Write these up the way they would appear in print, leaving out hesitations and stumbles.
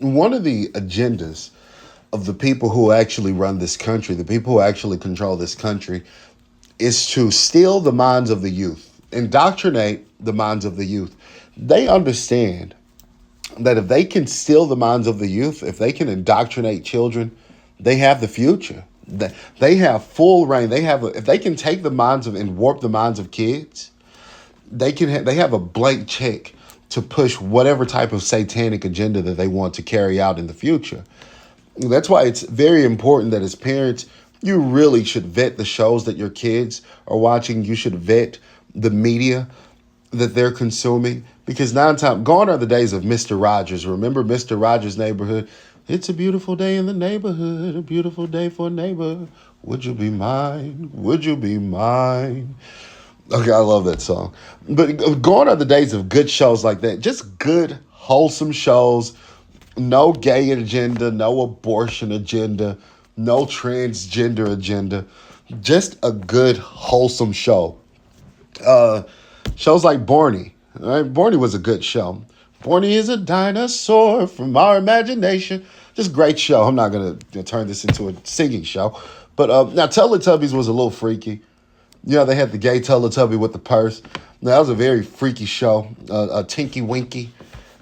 One of the agendas of the people who actually run this country, the people who actually control this country, is to steal the minds of the youth, indoctrinate the minds of the youth. They understand that if they can steal the minds of the youth, if they can indoctrinate children, they have the future. They have full reign. If they can take the minds of and warp the minds of kids, they have a blank check to push whatever type of satanic agenda that they want to carry out in the future. That's why it's very important that as parents, you really should vet the shows that your kids are watching. You should vet the media that they're consuming, because gone are the days of Mr. Rogers. Remember Mr. Rogers' Neighborhood? It's a beautiful day in the neighborhood, a beautiful day for a neighbor. Would you be mine? Would you be mine? Okay, I love that song. But gone are the days of good shows like that. Just good, wholesome shows. No gay agenda, no abortion agenda, no transgender agenda. Just a good, wholesome show. Uh, Shows like Barney. Right? Barney was a good show. Barney is a dinosaur from our imagination. Just great show. I'm not going to turn this into a singing show. But now Teletubbies was a little freaky. You know, they had the gay Teletubby with the purse. Now, that was a very freaky show. Tinky Winky,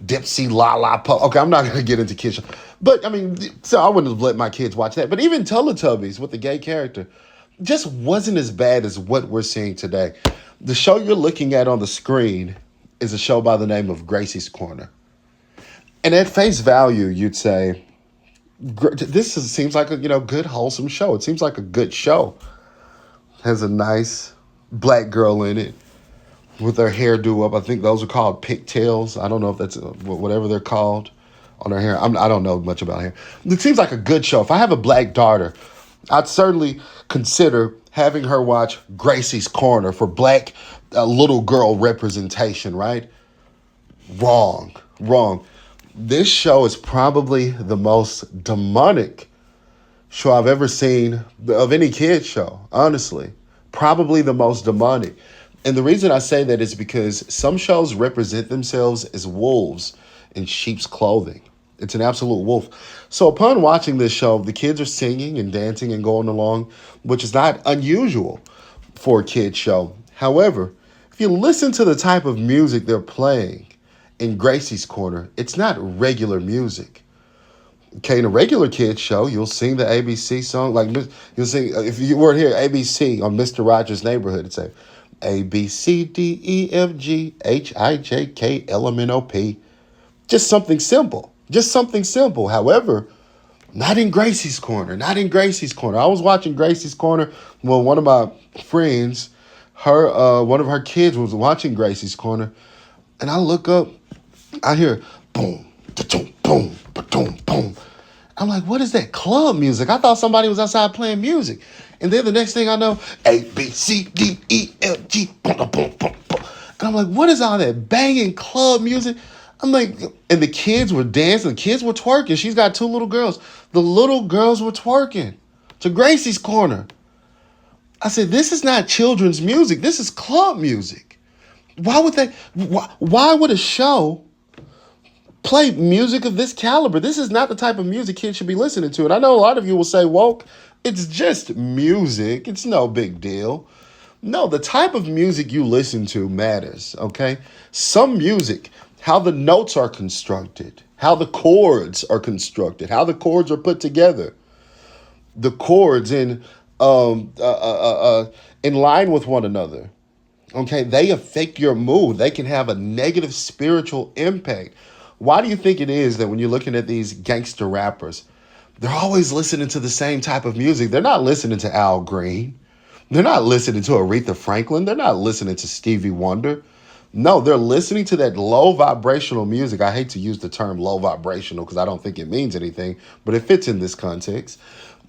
Dipsy, La Po. Okay, I'm not going to get into kids show. But, I mean, so I wouldn't have let my kids watch that. But even Teletubbies with the gay character just wasn't as bad as what we're seeing today. The show you're looking at on the screen is a show by the name of Gracie's Corner. And at face value, you'd say, seems like a good, wholesome show. It seems like a good show. Has a nice black girl in it with her hairdo up. I think those are called pigtails. I don't know if that's whatever they're called on her hair. I don't know much about hair. It seems like a good show. If I have a black daughter, I'd certainly consider having her watch Gracie's Corner for black little girl representation, right? Wrong. This show is probably the most demonic show I've ever seen of any kid show, honestly. Probably the most demonic. And the reason I say that is because some shows represent themselves as wolves in sheep's clothing. It's an absolute wolf. So upon watching this show, the kids are singing and dancing and going along, which is not unusual for a kid show. However, if you listen to the type of music they're playing in Gracie's Corner, it's not regular music. Okay, in a regular kids show, you'll sing the ABC song. Like, you'll sing, if you weren't here, ABC on Mr. Rogers' Neighborhood, it'd say A, B, C, D, E, F, G, H, I, J, K, L, M, N, O, P. Just something simple. However, not in Gracie's Corner. I was watching Gracie's Corner when one of my friends, one of her kids was watching Gracie's Corner, and I look up, I hear boom, ba-doom, boom, ba-doom, boom. I'm like, what is that club music? I thought somebody was outside playing music. And then the next thing I know, A, B, C, D, E, F, G, boom, boom, boom, boom. And I'm like, what is all that banging club music? I'm like, and the kids were dancing, the kids were twerking. She's got two little girls. The little girls were twerking to Gracie's Corner. I said, this is not children's music. This is club music. Why would a show play music of this caliber? This is not the type of music kids should be listening to. And I know a lot of you will say, woke, it's just music. It's no big deal. No, the type of music you listen to matters, okay? Some music, how the notes are constructed, how the chords are constructed, how the chords are put together, the chords in line with one another. Okay, they affect your mood. They can have a negative spiritual impact. Why do you think it is that when you're looking at these gangster rappers, they're always listening to the same type of music? They're not listening to Al Green. They're not listening to Aretha Franklin. They're not listening to Stevie Wonder. No, they're listening to that low vibrational music. I hate to use the term low vibrational because I don't think it means anything, but it fits in this context.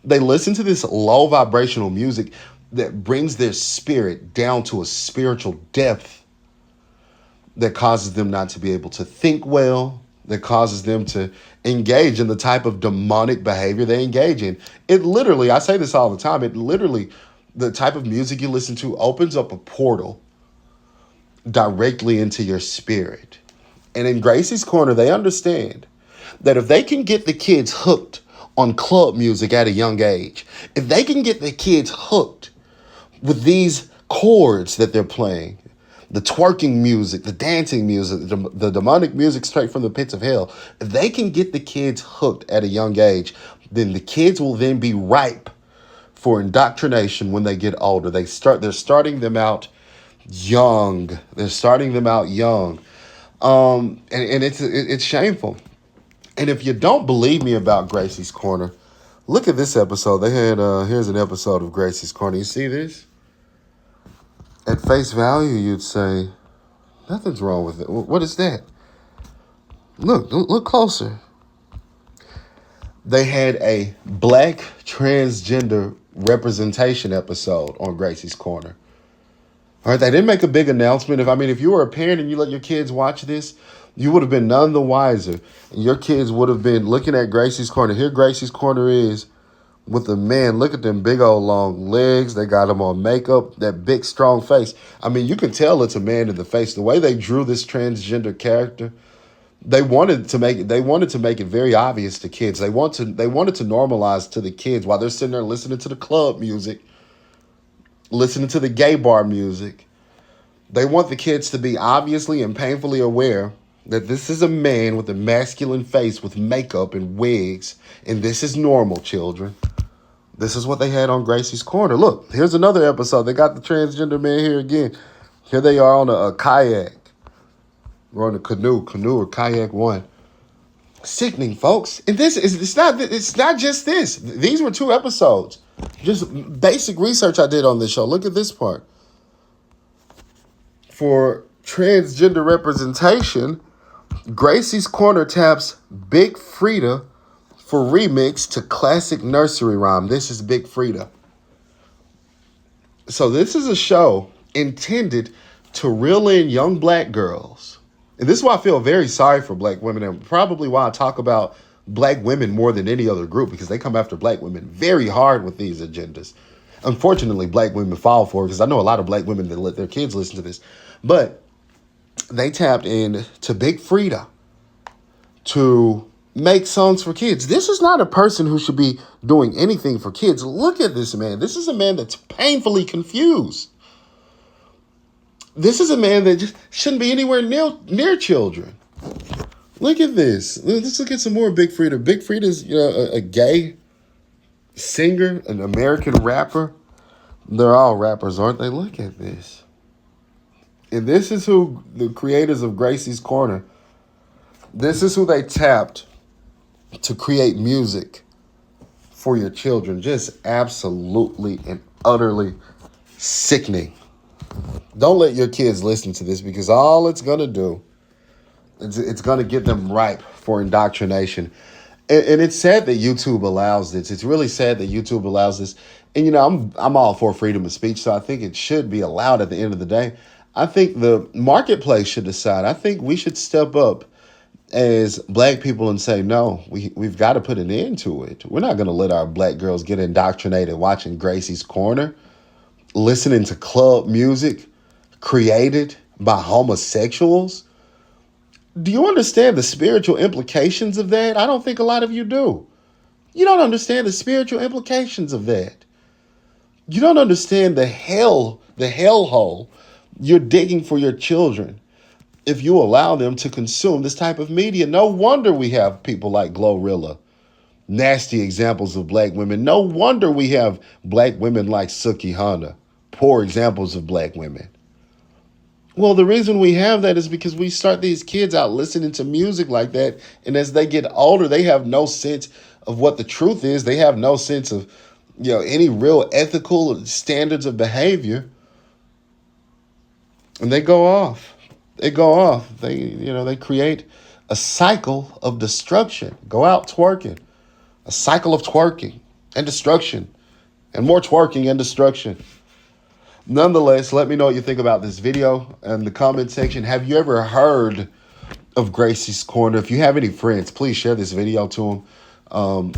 They listen to this low vibrational music that brings their spirit down to a spiritual depth that causes them not to be able to think well, that causes them to engage in the type of demonic behavior they engage in. It literally, I say this all the time, the type of music you listen to opens up a portal directly into your spirit. And in Gracie's Corner, they understand that if they can get the kids hooked on club music at a young age, if they can get the kids hooked with these chords that they're playing, the twerking music, the dancing music, the demonic music straight from the pits of hell, if they can get the kids hooked at a young age, then the kids will then be ripe for indoctrination when they get older. They're starting them out young. They're starting them out young. And it's shameful. And if you don't believe me about Gracie's Corner, look at this episode. They had here's an episode of Gracie's Corner. You see this? At face value, you'd say nothing's wrong with it. What is that? Look closer. They had a black transgender representation episode on Gracie's Corner. All right, they didn't make a big announcement. If you were a parent and you let your kids watch this, you would have been none the wiser. And your kids would have been looking at Gracie's Corner. Here Gracie's Corner is with the man. Look at them big old long legs. They got them on makeup, that big strong face. You can tell it's a man in the face. The way they drew this transgender character, they wanted to make it very obvious to kids. They wanted to normalize to the kids while they're sitting there listening to the club music, listening to the gay bar music. They want the kids to be obviously and painfully aware that this is a man with a masculine face with makeup and wigs, and this is normal, children. This is what they had on Gracie's Corner. Look, here's another episode. They got the transgender man here again. Here they are on a kayak. We're on a canoe or kayak one. Sickening, folks. And it's not just this. These were 2 episodes. Just basic research I did on this show. Look at this part. For transgender representation, Gracie's Corner taps Big Frida for remix to classic nursery rhyme. This is Big Frida. So this is a show intended to reel in young black girls. And this is why I feel very sorry for black women, and probably why I talk about black women more than any other group, because they come after black women very hard with these agendas. Unfortunately, black women fall for it, because I know a lot of black women that let their kids listen to this. But they tapped in to Big Frida to make songs for kids. This is not a person who should be doing anything for kids. Look at this man. This is a man that's painfully confused. This is a man that just shouldn't be anywhere near children. Look at this. Let's look at some more Big Frida. Big Frida is a gay singer, an American rapper. They're all rappers, aren't they? Look at this. And this is who the creators of Gracie's Corner, this is who they tapped to create music for your children. Just absolutely and utterly sickening. Don't let your kids listen to this, because all it's going to do, it's going to get them ripe for indoctrination. And it's sad that YouTube allows this. It's really sad that YouTube allows this. And, I'm all for freedom of speech, so I think it should be allowed at the end of the day. I think the marketplace should decide. I think we should step up as black people and say, no, we've got to put an end to it. We're not going to let our black girls get indoctrinated watching Gracie's Corner, listening to club music created by homosexuals. Do you understand the spiritual implications of that? I don't think a lot of you do. You don't understand the spiritual implications of that. You don't understand the hellhole you're digging for your children if you allow them to consume this type of media. No wonder we have people like Glorilla, nasty examples of black women. No wonder we have black women like Suki Hana, poor examples of black women. Well, the reason we have that is because we start these kids out listening to music like that, and as they get older, they have no sense of what the truth is. They have no sense of, any real ethical standards of behavior. And they go off. They create a cycle of destruction. Go out twerking. A cycle of twerking and destruction, and more twerking and destruction. Nonetheless, let me know what you think about this video in the comment section. Have you ever heard of Gracie's Corner? If you have any friends, please share this video to them.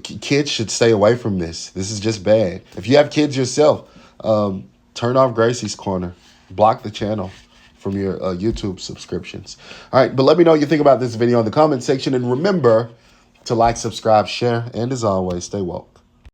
Kids should stay away from this. This is just bad. If you have kids yourself, turn off Gracie's Corner. Block the channel. from your YouTube subscriptions. All right, but let me know what you think about this video in the comment section. And remember to like, subscribe, share, and as always, stay woke.